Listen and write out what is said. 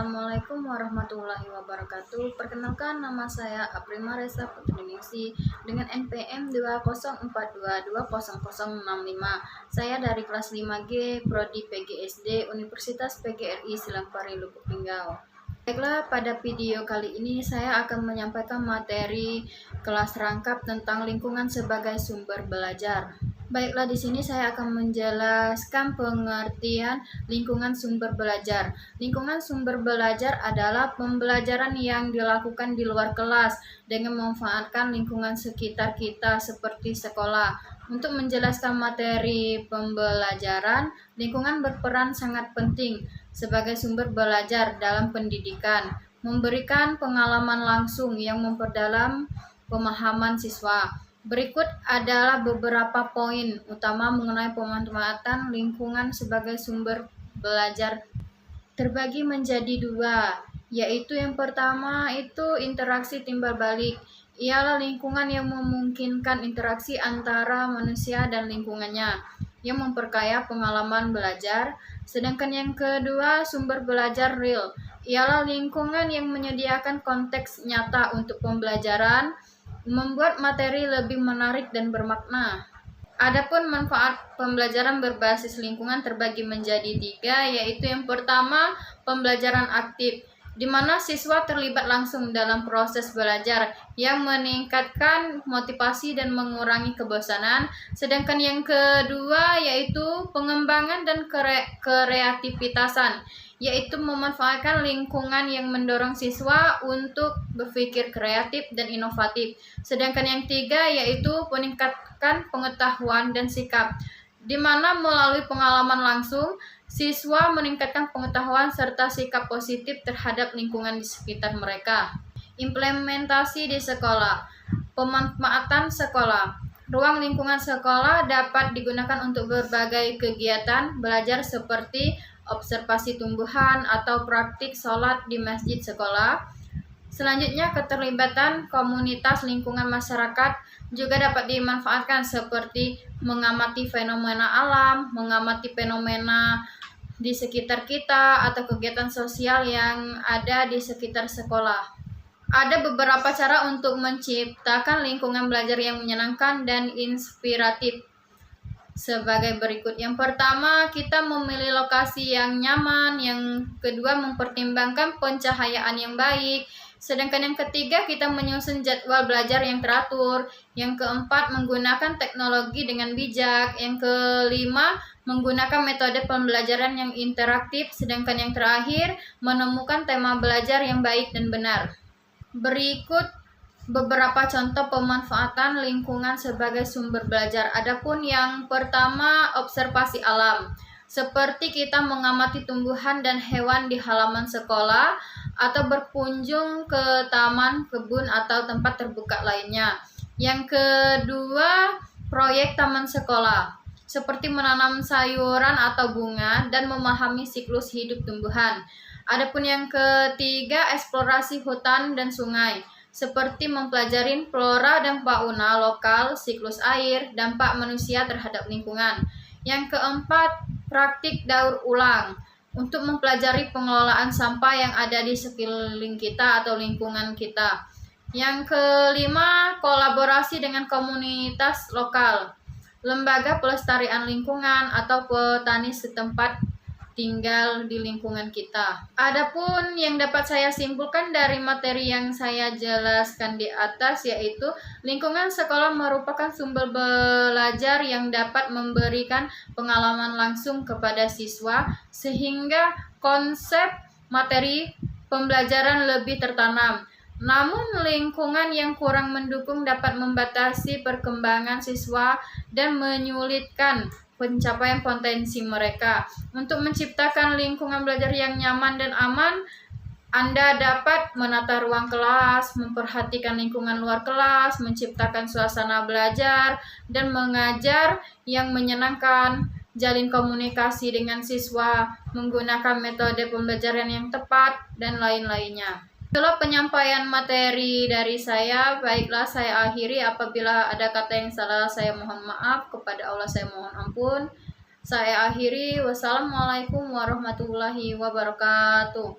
Assalamualaikum warahmatullahi wabarakatuh. Perkenalkan, nama saya Aprima Resa Putriningsih dengan NPM 204220065. Saya dari kelas 5G Prodi PGSD Universitas PGRI Silangpari Lubuk Linggau. Baiklah, pada video kali ini saya akan menyampaikan materi kelas rangkap tentang lingkungan sebagai sumber belajar. Baiklah, di sini saya akan menjelaskan pengertian lingkungan sumber belajar. Lingkungan sumber belajar adalah pembelajaran yang dilakukan di luar kelas dengan memanfaatkan lingkungan sekitar kita seperti sekolah. Untuk menjelaskan materi pembelajaran, lingkungan berperan sangat penting sebagai sumber belajar dalam pendidikan, memberikan pengalaman langsung yang memperdalam pemahaman siswa. Berikut adalah beberapa poin utama mengenai pemanfaatan lingkungan sebagai sumber belajar. Terbagi menjadi dua, yaitu yang pertama itu interaksi timbal balik. Ialah lingkungan yang memungkinkan interaksi antara manusia dan lingkungannya, yang memperkaya pengalaman belajar. Sedangkan yang kedua, sumber belajar real. Ialah lingkungan yang menyediakan konteks nyata untuk pembelajaran, membuat materi lebih menarik dan bermakna. Adapun manfaat pembelajaran berbasis lingkungan terbagi menjadi tiga, yaitu yang pertama, pembelajaran aktif, di mana siswa terlibat langsung dalam proses belajar yang meningkatkan motivasi dan mengurangi kebosanan. Sedangkan yang kedua yaitu pengembangan dan kreativitasan, yaitu memanfaatkan lingkungan yang mendorong siswa untuk berpikir kreatif dan inovatif. Sedangkan yang tiga yaitu meningkatkan pengetahuan dan sikap, di mana melalui pengalaman langsung, siswa meningkatkan pengetahuan serta sikap positif terhadap lingkungan di sekitar mereka. Implementasi di sekolah. Pemanfaatan sekolah. Ruang lingkungan sekolah dapat digunakan untuk berbagai kegiatan belajar seperti observasi tumbuhan atau praktik sholat di masjid sekolah. Selanjutnya, keterlibatan komunitas lingkungan masyarakat juga dapat dimanfaatkan seperti mengamati fenomena alam, mengamati fenomena di sekitar kita, atau kegiatan sosial yang ada di sekitar sekolah. Ada beberapa cara untuk menciptakan lingkungan belajar yang menyenangkan dan inspiratif sebagai berikut. Yang pertama, kita memilih lokasi yang nyaman. Yang kedua, mempertimbangkan pencahayaan yang baik. Sedangkan yang ketiga, kita menyusun jadwal belajar yang teratur. Yang keempat, menggunakan teknologi dengan bijak. Yang kelima, menggunakan metode pembelajaran yang interaktif. Sedangkan yang terakhir, menemukan tema belajar yang baik dan benar. Berikut beberapa contoh pemanfaatan lingkungan sebagai sumber belajar. Adapun yang pertama, observasi alam. Seperti kita mengamati tumbuhan dan hewan di halaman sekolah atau berkunjung ke taman, kebun, atau tempat terbuka lainnya. Yang kedua, proyek taman sekolah. Seperti menanam sayuran atau bunga dan memahami siklus hidup tumbuhan. Adapun yang ketiga, eksplorasi hutan dan sungai. Seperti mempelajari flora dan fauna lokal, siklus air, dampak manusia terhadap lingkungan. Yang keempat, praktik daur ulang untuk mempelajari pengelolaan sampah yang ada di sekeliling kita atau lingkungan kita. Yang kelima, kolaborasi dengan komunitas lokal, lembaga pelestarian lingkungan, atau petani setempat tinggal di lingkungan kita. Adapun yang dapat saya simpulkan dari materi yang saya jelaskan di atas, yaitu lingkungan sekolah merupakan sumber belajar yang dapat memberikan pengalaman langsung kepada siswa sehingga konsep materi pembelajaran lebih tertanam. Namun lingkungan yang kurang mendukung dapat membatasi perkembangan siswa dan menyulitkan pencapaian potensi mereka. Untuk menciptakan lingkungan belajar yang nyaman dan aman, Anda dapat menata ruang kelas, memperhatikan lingkungan luar kelas, menciptakan suasana belajar dan mengajar yang menyenangkan, jalin komunikasi dengan siswa, menggunakan metode pembelajaran yang tepat, dan lain-lainnya. Itulah penyampaian materi dari saya. Baiklah, saya akhiri. Apabila ada kata yang salah, saya mohon maaf. Kepada Allah saya mohon ampun. Saya akhiri. Wassalamualaikum warahmatullahi wabarakatuh.